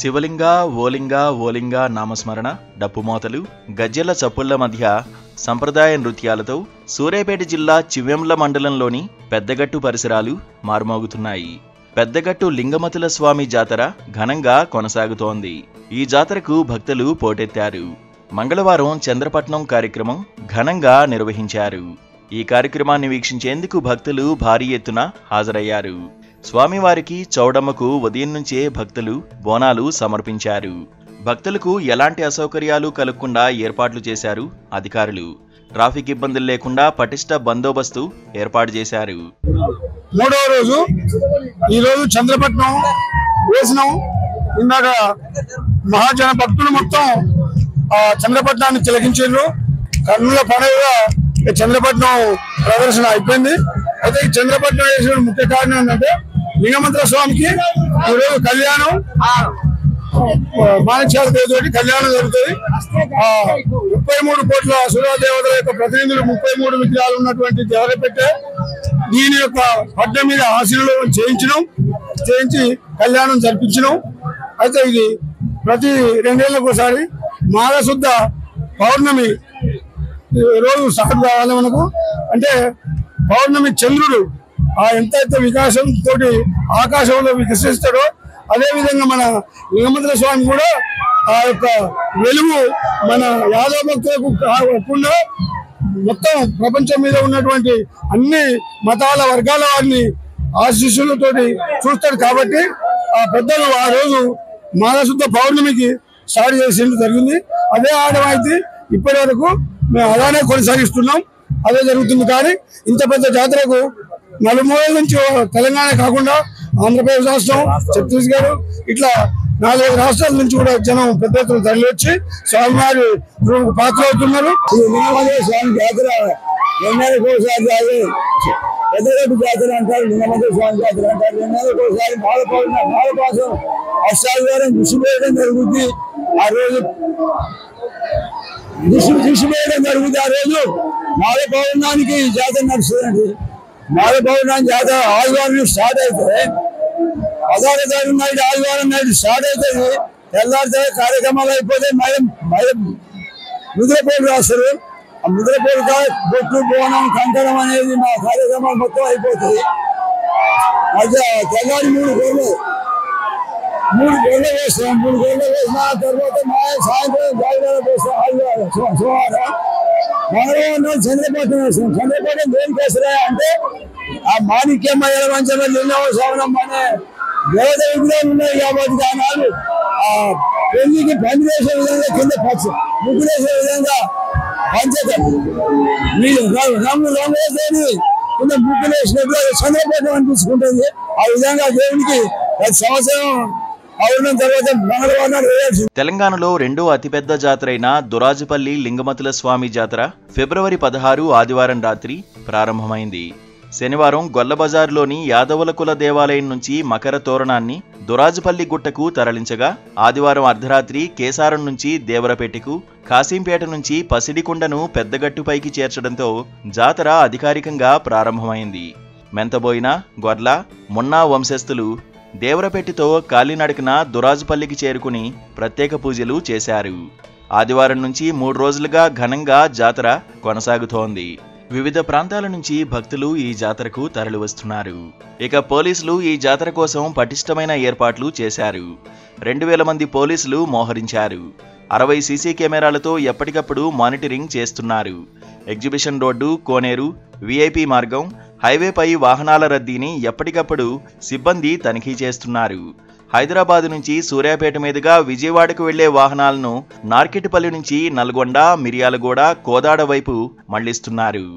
శివలింగ ఓలింగ ఓలింగ నామస్మరణ, డప్పుమోతలు, గజ్జెల చప్పుళ్ల మధ్య సంప్రదాయ నృత్యాలతో సూర్యాపేట జిల్లా చివ్వెంల మండలంలోని పెద్దగట్టు పరిసరాలు మార్మోగుతున్నాయి. పెద్దగట్టు లింగమతుల స్వామి జాతర ఘనంగా కొనసాగుతోంది. ఈ జాతరకు భక్తులు పోటెత్తారు. మంగళవారం చంద్రపట్నం కార్యక్రమం ఘనంగా నిర్వహించారు. ఈ కార్యక్రమాన్ని వీక్షించేందుకు భక్తులు భారీ ఎత్తున హాజరయ్యారు. స్వామివారికి చౌడమ్మకు ఉదయం నుంచే భక్తులు బోనాలు సమర్పించారు. భక్తులకు ఎలాంటి అసౌకర్యాలు కలగకుండా ఏర్పాట్లు చేశారు అధికారులు. ట్రాఫిక్ ఇబ్బందులు లేకుండా పటిష్ట బందోబస్తు ఏర్పాటు చేశారు. మూడవ రోజు ఈరోజు చంద్రపట్నం వేసినాం. ఇందాక మహాజన భక్తులు మొత్తం చంద్రపట్నాన్ని తిలకించారు. కర్నూలు పండుగగా చంద్రపట్నం ప్రదర్శన అయిపోయింది. అయితే ఈ చంద్రపట్నం వేసిన ముఖ్య కారణం ఏంటంటే లింగమంతుల స్వామికి ఈరోజు కళ్యాణం, మాణిక్యాల దేవతోటి కళ్యాణం జరుగుతుంది. 33 కోట్ల సూర్యదేవతల యొక్క ప్రతినిధులు 33 విగ్రహాలు ఉన్నటువంటి దేవరపెట్టే దీని యొక్క పట్ల మీద ఆశీర్వాదం చేయించి కళ్యాణం జరిపించినాం. అయితే ఇది ప్రతి 2 ఏళ్లకు ఒకసారి మాఘశుద్ధ పౌర్ణమి రోజు స్టార్ట్ కావాలి మనకు. అంటే పౌర్ణమి చంద్రుడు ఎంతైతే వికాసంతో ఆకాశంలో వికసిస్తాడో అదేవిధంగా మన లింగమంతుల స్వామి కూడా ఆ యొక్క వెలుగు మన యాదవ భక్తులకు కాకుండా మొత్తం ప్రపంచం మీద ఉన్నటువంటి అన్ని మతాల వర్గాల వారిని ఆశీస్సులతోటి చూస్తాడు. కాబట్టి ఆ పెద్దలు ఆ రోజు మాఘశుద్ధ పౌర్ణమికి స్టార్ట్ చేసేది జరిగింది. అదే ఆడవాయితీ ఇప్పటి వరకు మేము అలానే కొనసాగిస్తున్నాం. అదే జరుగుతుంది. కానీ ఇంత పెద్ద జాతరకు నలుమూలల నుంచి తెలంగాణ కాకుండా ఆంధ్రప్రదేశ్ రాష్ట్రం, ఛత్తీస్గఢ్ ఇట్లా 4 రాష్ట్రాల నుంచి కూడా జనం పెద్ద ఎత్తున తరలి వచ్చి స్వామివారి పాత్ర అవుతున్నారు. స్వామి జాతర 2 నెలలకు ఒకసారి పెద్దగట్టు జాతర అంటారు, లింగమంతుల స్వామి జాతర అంటారు. 2 నెలలకు ఒకసారి మాలపాసం అష్టాదివారం దిశ వేయడం జరుగుతుంది. ఆ రోజు దిశ వేయడం జరుగుతుంది. ఆ రోజు మాల పౌర్ణానికి జాతర నడుస్తుందండి. మాల పౌర్ణానికి జాతర ఆదివారం స్టార్ట్ అయితే 16వ తారీఖు నాడు ఆదివారం నాడు స్టార్ట్ అవుతుంది. తెల్లారితే కార్యక్రమాలు అయిపోతే ముద్రపోటు రాస్తారు. ఆ ముద్రపోటు బొట్టు, బోనం, కంకణం అనేది మా కార్యక్రమాలు మొత్తం అయిపోతుంది. మధ్య తెల్లారి 3 గోళ్ళు వేస్తాం. 3 గోళ్ళు వేసిన తర్వాత సాయంత్రం జాగ్రత్త వేస్తాం. ఆదివారం సోమవారం మంగళవారం చంద్రపట్నం వేస్తాం. చంద్రపట్నం దేనికి వేస్తారా అంటే ఆ మాణిక్యమ్మ మంచమ్మ లింగమ్మ శ్రవణమ్మ అనే దేవత విగ్రహాలు ఉన్నాయి. కాబట్టి దానాలు ఆ పెళ్లికి పంది వేసే విధంగా కింద ముగ్గులు వేసే విధంగా రంగు వేసేది కింద ముగ్గులు వేసినప్పుడు అది చంద్రపట్నం అనిపించుకుంటుంది. ఆ విధంగా దేవునికి ప్రతి సంవత్సరం తెలంగాణలో 2వ అతిపెద్ద జాతరైన దురాజుపల్లి లింగమతుల స్వామి జాతర ఫిబ్రవరి 16 ఆదివారం రాత్రి ప్రారంభమైంది. శనివారం గొల్లబజారులోని యాదవుల కుల దేవాలయం నుంచి మకర తోరణాన్ని దురాజుపల్లి గుట్టకు తరలించగా, ఆదివారం అర్ధరాత్రి కేసారం నుంచి దేవరపేటకు, కాసింపేట నుంచి పసిడికుండను పెద్దగట్టుపైకి చేర్చడంతో జాతర అధికారికంగా ప్రారంభమైంది. మెంతబోయిన, గొర్ల, మున్నా వంశస్థులు దేవరపెట్టితో కాలినడకన దురాజుపల్లికి చేరుకుని ప్రత్యేక పూజలు చేశారు. ఆదివారం నుంచి 3 రోజులుగా ఘనంగా జాతర కొనసాగుతోంది. వివిధ ప్రాంతాల నుంచి భక్తులు ఈ జాతరకు తరలివస్తున్నారు. ఇక పోలీసులు ఈ జాతర కోసం పటిష్టమైన ఏర్పాట్లు చేశారు. 2000 మంది పోలీసులు మోహరించారు. 60 సీసీ కెమెరాలతో ఎప్పటికప్పుడు మానిటరింగ్ చేస్తున్నారు. ఎగ్జిబిషన్ రోడ్డు, కోనేరు, విఐపి మార్గం, హైవేపై వాహనాల రద్దీని ఎప్పటికప్పుడు సిబ్బంది తనిఖీ చేస్తున్నారు. హైదరాబాద్ నుంచి సూర్యాపేట మీదుగా విజయవాడకు వెళ్లే వాహనాలను నార్కెట్పల్లి నుంచి నల్గొండ, మిర్యాలగూడ, కోదాడ వైపు మళ్లిస్తున్నారు.